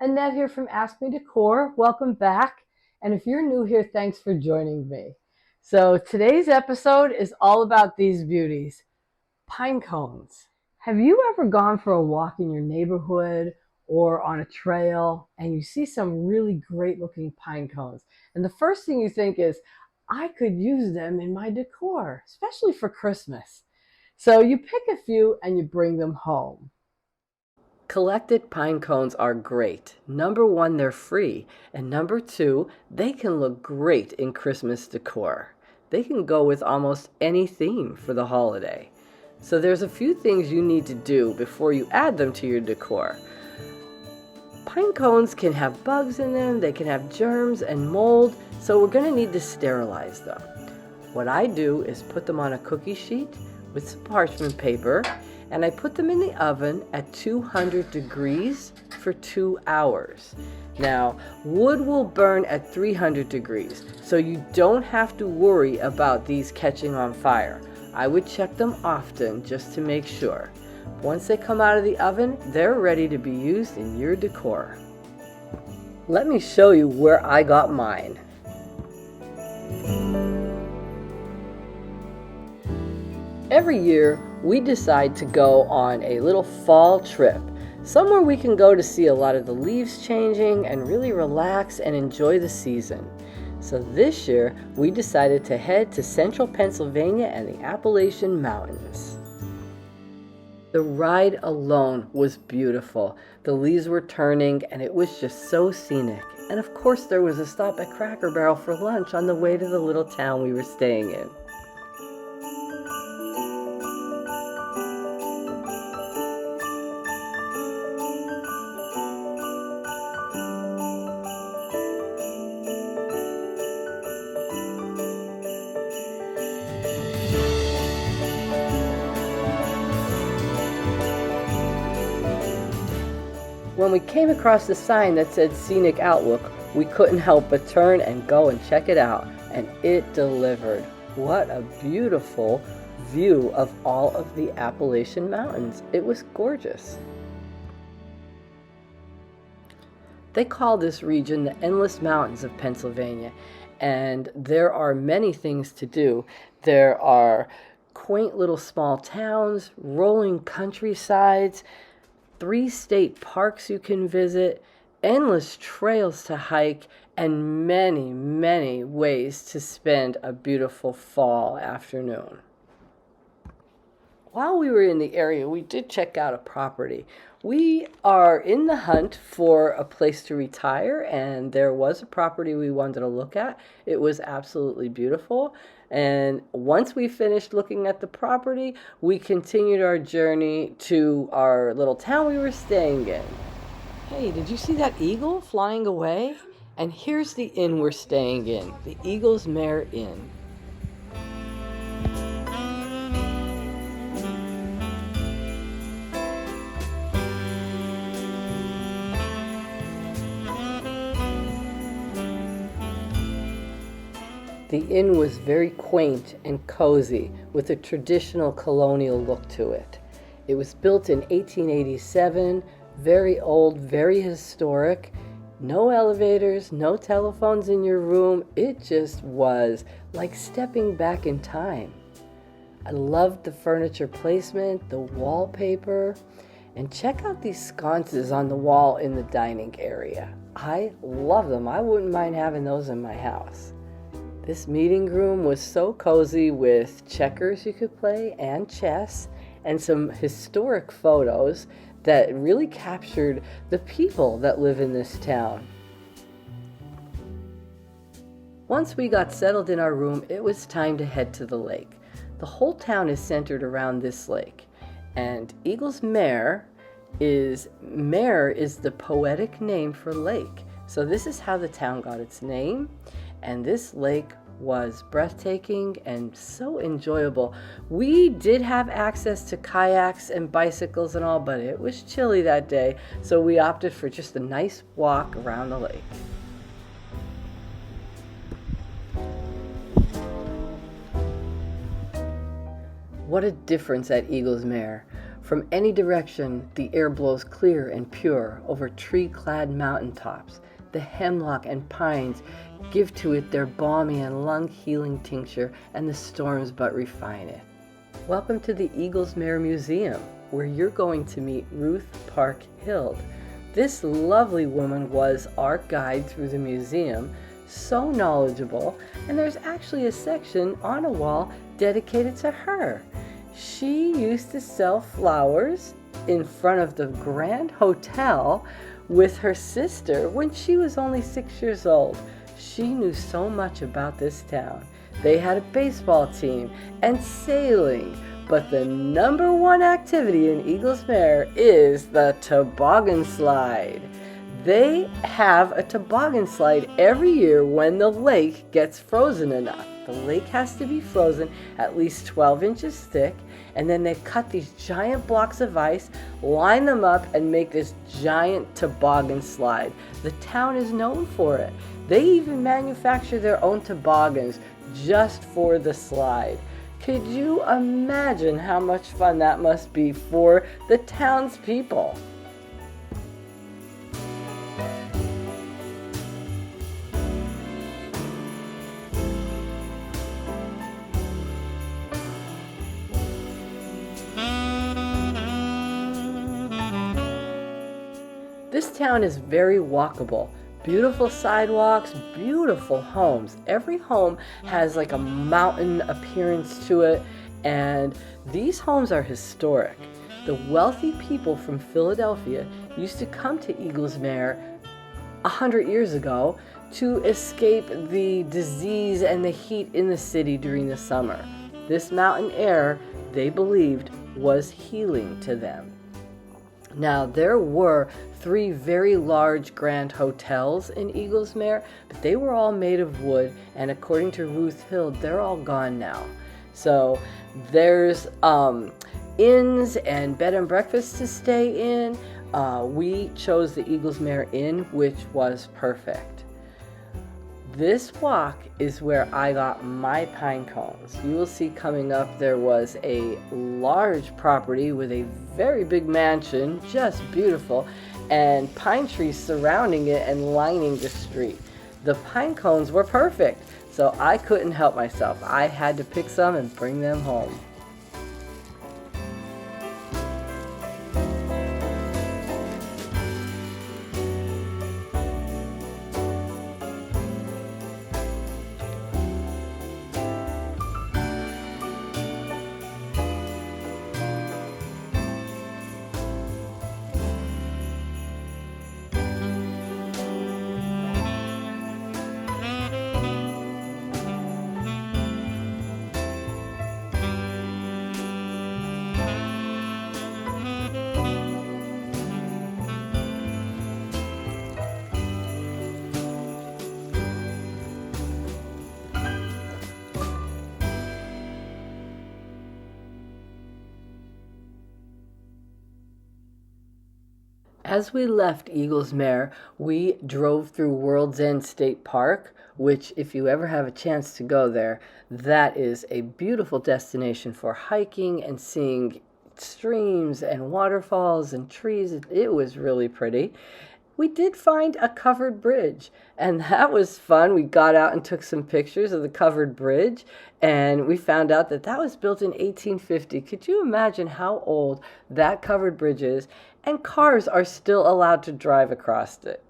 Annette here from Ask Me Decor. Welcome back. And if you're new here, thanks for joining me. So today's episode is all about these beauties, pine cones. Have you ever gone for a walk in your neighborhood or on a trail and you see some really great looking pine cones? And the first thing you think is, I could use them in my decor, especially for Christmas. So you pick a few and you bring them home. Collected pine cones are great. Number one, they're free. And number two, they can look great in Christmas decor. They can go with almost any theme for the holiday. So there's a few things you need to do before you add them to your decor. Pine cones can have bugs in them, they can have germs and mold, so we're going to need to sterilize them. What I do is put them on a cookie sheet with some parchment paper, and I put them in the oven at 200 degrees for 2 hours. Now, wood will burn at 300 degrees, so you don't have to worry about these catching on fire. I would check them often just to make sure. Once they come out of the oven, they're ready to be used in your decor. Let me show you where I got mine. Every year, we decide to go on a little fall trip, somewhere we can go to see a lot of the leaves changing and really relax and enjoy the season. So this year, we decided to head to central Pennsylvania and the Appalachian Mountains. The ride alone was beautiful. The leaves were turning and it was just so scenic. And of course, there was a stop at Cracker Barrel for lunch on the way to the little town we were staying in. When we came across the sign that said Scenic Outlook, we couldn't help but turn and go and check it out, and it delivered. What a beautiful view of all of the Appalachian Mountains. It was gorgeous. They call this region the Endless Mountains of Pennsylvania, and there are many things to do. There are quaint little small towns, rolling countrysides, 3 state parks you can visit, endless trails to hike, and many, many ways to spend a beautiful fall afternoon. While we were in the area, we did check out a property. We are in the hunt for a place to retire, and there was a property we wanted to look at. It was absolutely beautiful. And once we finished looking at the property, we continued our journey to our little town we were staying in. Hey, did you see that eagle flying away? And here's the inn we're staying in, the Eagle's Mare Inn. The inn was very quaint and cozy with a traditional colonial look to it. It was built in 1887, very old, very historic. No elevators, no telephones in your room. It just was like stepping back in time. I loved the furniture placement, the wallpaper, and check out these sconces on the wall in the dining area. I love them. I wouldn't mind having those in my house. This meeting room was so cozy with checkers you could play and chess and some historic photos that really captured the people that live in this town. Once we got settled in our room, it was time to head to the lake. The whole town is centered around this lake, and Eagle's Mare is the poetic name for lake. So this is how the town got its name. And this lake was breathtaking and so enjoyable. We did have access to kayaks and bicycles and all, but it was chilly that day, so we opted for just a nice walk around the lake. What a difference at Eagle's Mare. From any direction, the air blows clear and pure over tree-clad mountaintops. The hemlock and pines give to it their balmy and lung-healing tincture, and the storms but refine it. Welcome to the Eaglesmere Museum, where you're going to meet Ruth Park Hild. This lovely woman was our guide through the museum, so knowledgeable, and there's actually a section on a wall dedicated to her. She used to sell flowers in front of the Grand Hotel with her sister when she was only 6 years old. She knew so much about this town. They had a baseball team and sailing, but the number one activity in Eaglesmere is the toboggan slide. They have a toboggan slide every year when the lake gets frozen enough. The lake has to be frozen at least 12 inches thick, and then they cut these giant blocks of ice, line them up, and make this giant toboggan slide. The town is known for it. They even manufacture their own toboggans just for the slide. Could you imagine how much fun that must be for the townspeople? This town is very walkable. Beautiful sidewalks, beautiful homes. Every home has like a mountain appearance to it, and these homes are historic. The wealthy people from Philadelphia used to come to Eaglesmere 100 years ago to escape the disease and the heat in the city during the summer. This mountain air, they believed, was healing to them. Now, there were 3 very large grand hotels in Eaglesmere, but they were all made of wood, and according to Ruth Hild, they're all gone now. So there's inns and bed and breakfasts to stay in. We chose the Eaglesmere Inn, which was perfect. This walk is where I got my pine cones. You will see coming up there was a large property with a very big mansion, just beautiful, and pine trees surrounding it and lining the street. The pine cones were perfect, so I couldn't help myself. I had to pick some and bring them home. As we left Eaglesmere, we drove through World's End State Park, which, if you ever have a chance to go there, that is a beautiful destination for hiking and seeing streams and waterfalls and trees. It was really pretty. We did find a covered bridge, and that was fun. We got out and took some pictures of the covered bridge, and we found out that that was built in 1850. Could you imagine how old that covered bridge is? And cars are still allowed to drive across it.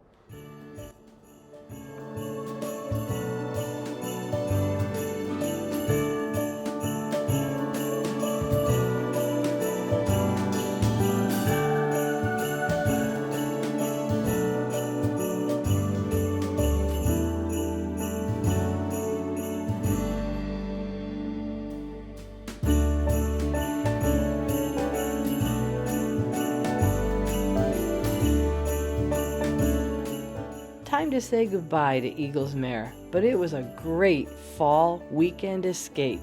Time to say goodbye to Eaglesmere, but it was a great fall weekend escape,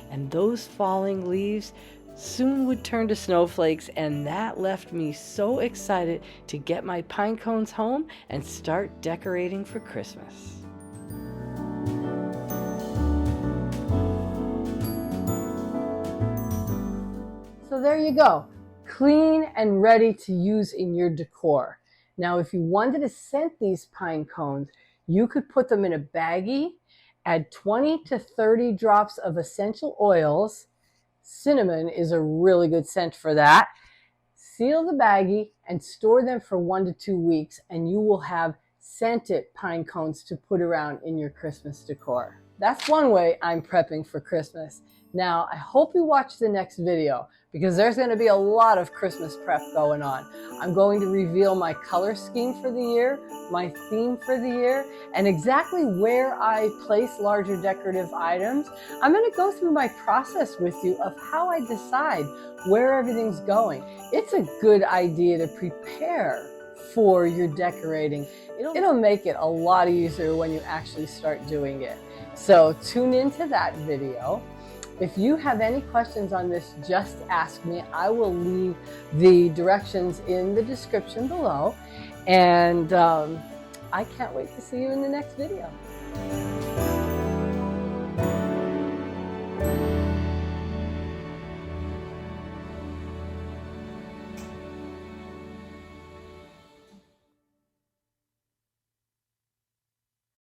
and those falling leaves soon would turn to snowflakes, and that left me so excited to get my pine cones home and start decorating for Christmas. So there you go. clean and ready to use in your decor. Now, if you wanted to scent these pine cones, you could put them in a baggie, add 20 to 30 drops of essential oils. Cinnamon is a really good scent for that. Seal the baggie and store them for 1 to 2 weeks, and you will have scented pine cones to put around in your Christmas decor. That's one way I'm prepping for Christmas. Now, I hope you watch the next video because there's going to be a lot of Christmas prep going on. I'm going to reveal my color scheme for the year, my theme for the year, and exactly where I place larger decorative items. I'm going to go through my process with you of how I decide where everything's going. It's a good idea to prepare for your decorating. It'll make it a lot easier when you actually start doing it. So tune into that video. If you have any questions on this, just ask me. I will leave the directions in the description below. And I can't wait to see you in the next video.